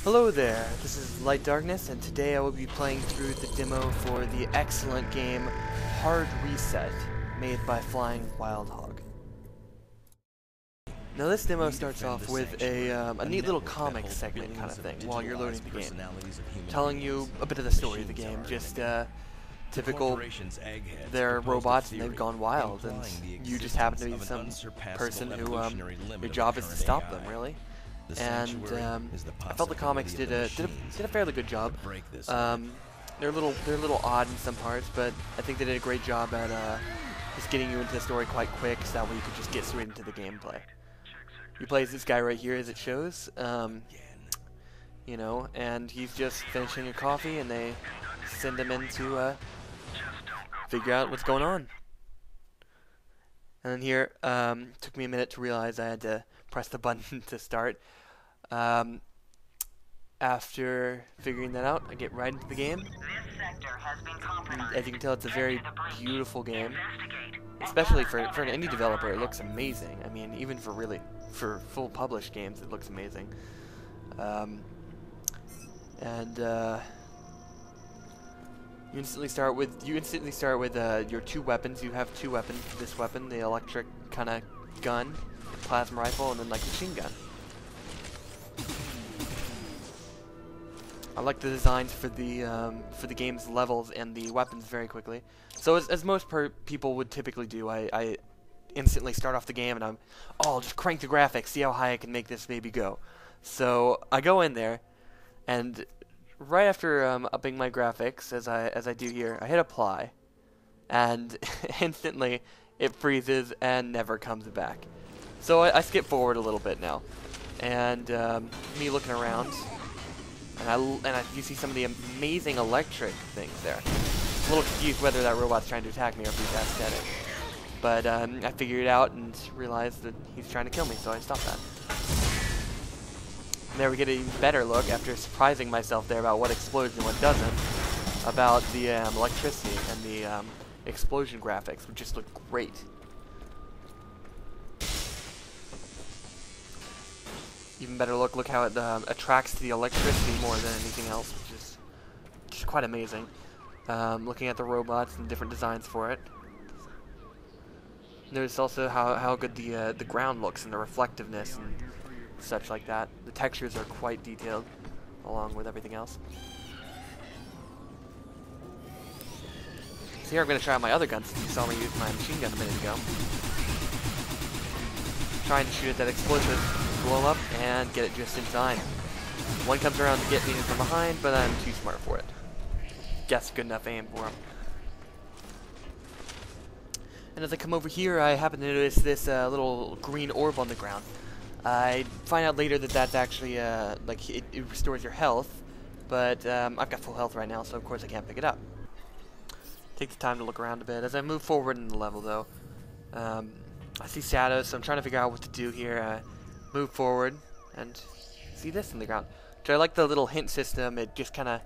Hello there, this is Light Darkness, and today I will be playing through the demo for the excellent game Hard Reset, made by Flying Wild Hog. Now this demo starts off with a neat little comic segment kind of thing while you're loading the game, telling you a bit of the story of the game, just typical, they're robots and they've gone wild, and you just happen to be some person who, your job is to stop them, really. And I felt the comics did a fairly good job. They're a little odd in some parts, but I think they did a great job at just getting you into the story quite quick, so that way you could just get straight into the gameplay. You play as this guy right here, as it shows, you know, and he's just finishing a coffee, and they send him in to figure out what's going on. And then here, took me a minute to realize I had to press the button to start. After figuring that out, I get right into the game. And as you can tell, it's a very beautiful game, especially for an indie developer. It looks amazing. I mean, even for full published games, it looks amazing. You instantly start with your two weapons. You have two weapons. This weapon, the electric kind of gun, plasma rifle, and then like machine gun. I like the designs for the game's levels and the weapons very quickly. So as most people would typically do, I instantly start off the game and I'll just crank the graphics, see how high I can make this baby go. So I go in there, and right after upping my graphics, as I do here, I hit apply, and instantly it freezes and never comes back. So I skip forward a little bit now, and me looking around, and you see some of the amazing electric things there. I'm a little confused whether that robot's trying to attack me or if he's aesthetic. But I figured it out and realized that he's trying to kill me, so I stopped that. And there we get an even better look, after surprising myself there about what explodes and what doesn't, about the electricity and the explosion graphics, which just look great. Even better look how it attracts to the electricity more than anything else, which is just quite amazing. Looking at the robots and different designs for it. There's also how good the ground looks and the reflectiveness and such like that. The textures are quite detailed, along with everything else. So here I'm going to try out my other guns, since you saw me use my machine gun a minute ago. Trying to shoot at that explosive, blow up, and get it just in time. One comes around to get me from behind, but I'm too smart for it. Guess good enough aim for him. And as I come over here, I happen to notice this little green orb on the ground. I find out later that that's actually, like, it restores your health, but I've got full health right now, so of course I can't pick it up. Take the time to look around a bit. As I move forward in the level, though, I see shadows, so I'm trying to figure out what to do here. Move forward, and see this in the ground. So I like the little hint system. It just kind of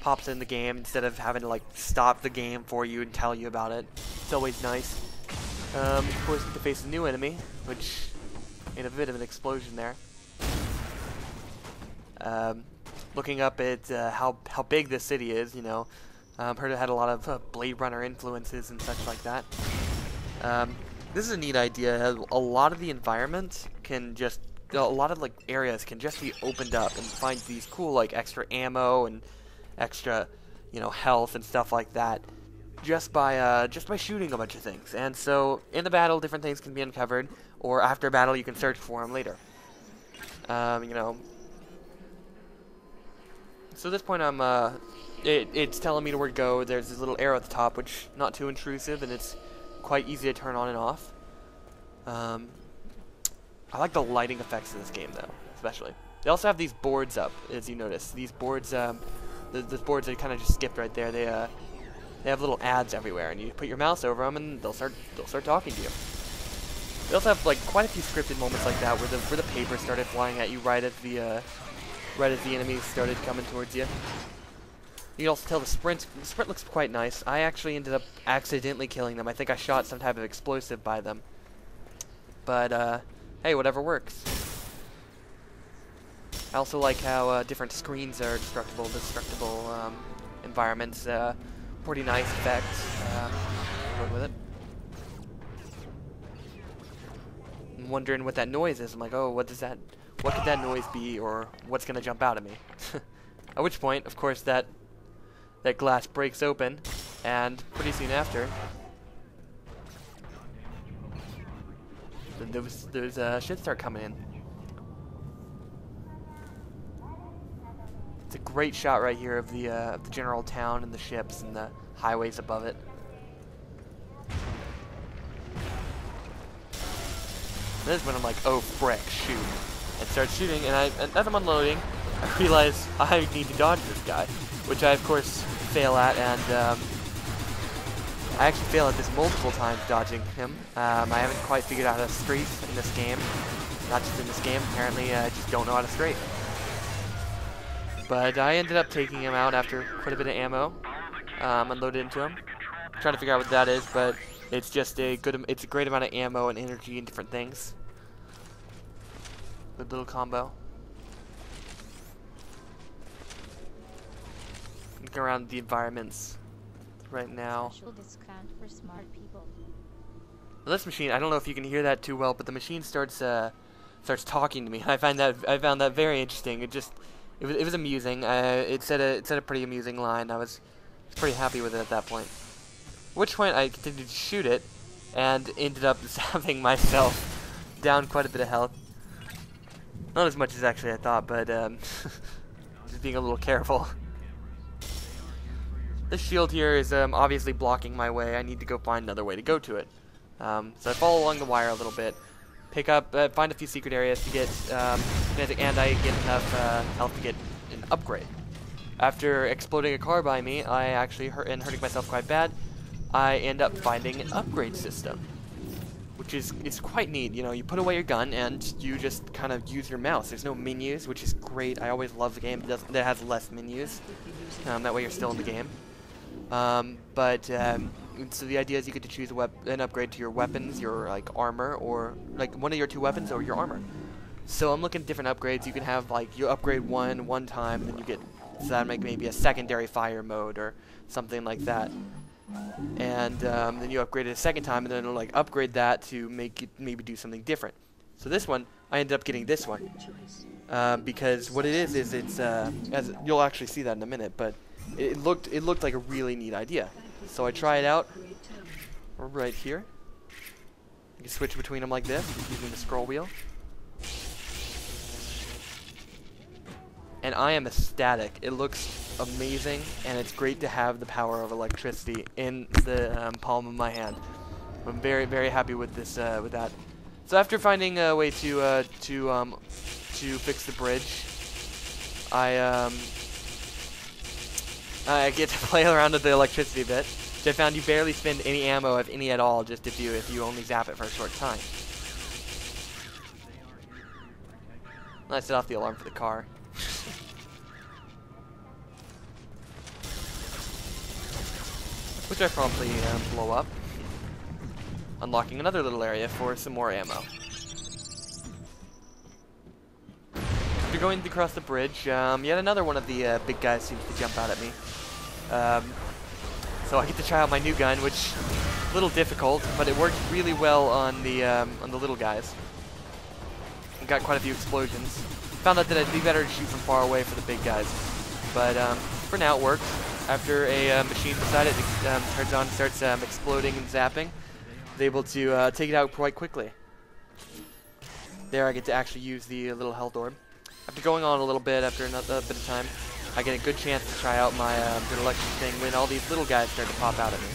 pops in the game instead of having to, like, stop the game for you and tell you about it. It's always nice. Of course, to face a new enemy, which made a bit of an explosion there. Looking up at how big this city is, you know, heard it had a lot of Blade Runner influences and such like that. This is a neat idea. A lot of the environment can just, a lot of like areas can just be opened up and find these cool like extra ammo and extra, you know, health and stuff like that, just by shooting a bunch of things. And so in the battle, different things can be uncovered, or after a battle, you can search for them later. You know. So at this point, it's telling me where to go. There's this little arrow at the top, which not too intrusive, and it's quite easy to turn on and off. I like the lighting effects of this game, though, especially. They also have these boards up, as you notice. These boards, the boards I kind of just skipped right there. They have little ads everywhere, and you put your mouse over them, and they'll start talking to you. They also have like quite a few scripted moments like that, where the paper started flying at you right as the enemies started coming towards you. You can also tell the sprint looks quite nice. I actually ended up accidentally killing them. I think I shot some type of explosive by them. But hey, whatever works. I also like how different screens are destructible environments. Pretty nice effect. Going with it. I'm wondering what that noise is. I'm like, oh, what could that noise be, or what's gonna jump out at me? At which point, of course, that glass breaks open, and pretty soon after, those shit start coming in. It's a great shot right here of the general town and the ships and the highways above it. This is when I'm like, oh frick, shoot. And start shooting, and as I'm unloading, I realize I need to dodge this guy, which I of course fail at, and I actually fail at this multiple times dodging him. I haven't quite figured out how to straight in this game. Not just in this game, apparently I just don't know how to straight. But I ended up taking him out after quite a bit of ammo, unloaded into him. I'm trying to figure out what that is, but it's just it's a great amount of ammo and energy and different things. Good little combo. Looking around the environments right now. Special discount for smart people. Well, this machine, I don't know if you can hear that too well, but the machine starts talking to me. I found that very interesting. It was amusing. It said a pretty amusing line. I was pretty happy with it at that point. At which point I continued to shoot it, and ended up zapping myself down quite a bit of health. Not as much as actually I thought, but just being a little careful. This shield here is obviously blocking my way. I need to go find another way to go to it. So I follow along the wire a little bit, find a few secret areas to get kinetic, and I get enough health to get an upgrade. After exploding a car by me, I actually hurting myself quite bad. I end up finding an upgrade system, which is quite neat. You know, you put away your gun and you just kind of use your mouse. There's no menus, which is great. I always love the game that has less menus. That way you're still in the game. So the idea is you get to choose an upgrade to your weapons, your like armor, or like one of your two weapons or your armor. So I'm looking at different upgrades. You can have like you upgrade one time, then you get maybe a secondary fire mode or something like that. And then you upgrade it a second time, and then it'll like upgrade that to make it maybe do something different. So this one, I ended up getting this one because what it is it's as you'll actually see that in a minute, but it looked like a really neat idea. So I try it out right here. You can switch between them like this using the scroll wheel. And I am ecstatic. It looks amazing, and it's great to have the power of electricity in the palm of my hand. I'm very, very happy with this, with that. So after finding a way to fix the bridge, I get to play around with the electricity a bit. Which I found you barely spend any ammo, if any at all, just if you only zap it for a short time. And I set off the alarm for the car. Which I promptly blow up, unlocking another little area for some more ammo. After going across the bridge, yet another one of the big guys seems to jump out at me. So I get to try out my new gun, which is a little difficult, but it worked really well on the little guys. And got quite a few explosions. Found out that it'd be better to shoot from far away for the big guys, but for now it worked. After a machine beside it turns on and starts exploding and zapping, I was able to take it out quite quickly. There I get to actually use the little health orb. After going on a little bit, after another bit of time, I get a good chance to try out my good electric thing when all these little guys start to pop out at me.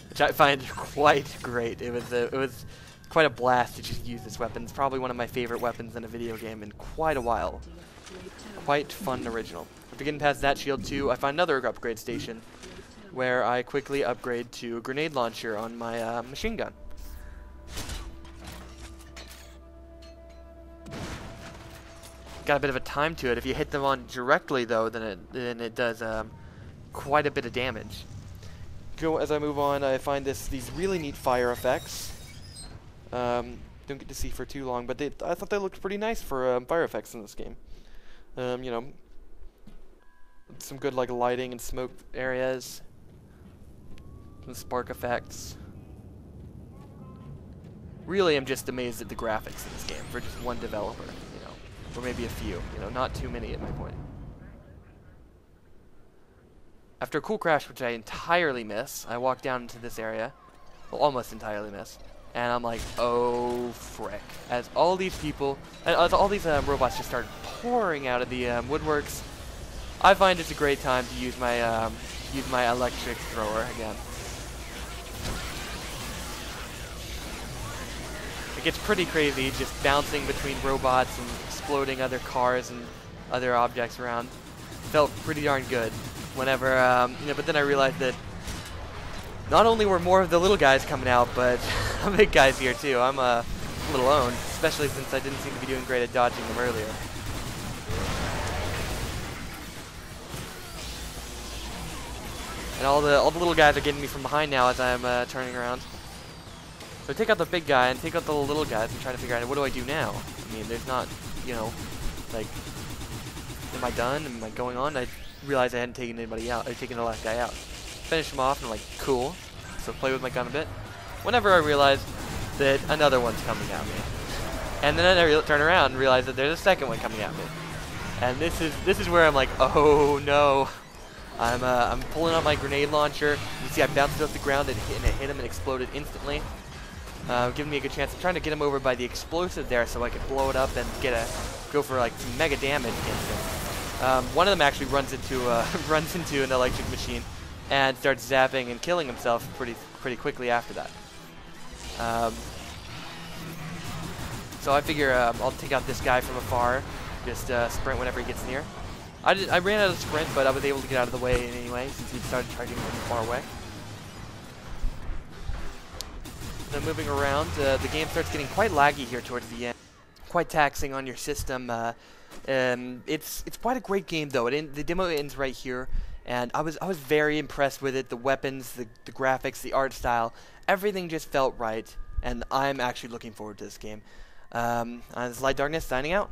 Which I find quite great. It was quite a blast to just use this weapon. It's probably one of my favorite weapons in a video game in quite a while. Quite fun and original. After getting past that shield too, I find another upgrade station where I quickly upgrade to a grenade launcher on my machine gun. Got a bit of a time to it. If you hit them on directly though, then it does quite a bit of damage. As I move on, I find these really neat fire effects. don't get to see for too long, but I thought they looked pretty nice for fire effects in this game. You know, some good like lighting and smoke areas, some spark effects. Really, I'm just amazed at the graphics in this game for just one developer, you know, or maybe a few, you know, not too many at my point. After a cool crash, which I entirely miss, I walked down into this area, well, almost entirely miss, and I'm like, oh frick! As all these people, as all these robots just start pouring out of the woodworks, I find it's a great time to use my electric thrower again. It gets pretty crazy, just bouncing between robots and exploding other cars and other objects around. Felt pretty darn good. Whenever, you know, but then I realized that not only were more of the little guys coming out, but the big guys here too. I'm a little owned, especially since I didn't seem to be doing great at dodging them earlier. And all the little guys are getting me from behind now as I'm turning around. So I take out the big guy and take out the little guys and try to figure out what do I do now. I mean, there's not, you know, like, am I done? Am I going on? I realized I hadn't taken anybody out. I'd taken the last guy out. Finish him off and I'm like, cool. So play with my gun a bit. Whenever I realized that another one's coming at me. And then I turn around and realize that there's a second one coming at me. And this is where I'm like, oh no. I'm pulling out my grenade launcher. You see I bounced it off the ground and it hit him and exploded instantly. Giving me a good chance. I'm trying to get him over by the explosive there so I can blow it up and go for like some mega damage against him. One of them actually runs into an electric machine and starts zapping and killing himself pretty quickly after that. So I figure I'll take out this guy from afar, just sprint whenever he gets near. I ran out of sprint, but I was able to get out of the way anyway since he started charging from far away. Then moving around, the game starts getting quite laggy here towards the end, quite taxing on your system. It's quite a great game though. The demo ends right here, and I was very impressed with it. The weapons, the graphics, the art style, everything just felt right, and I'm actually looking forward to this game. This is Light Darkness signing out.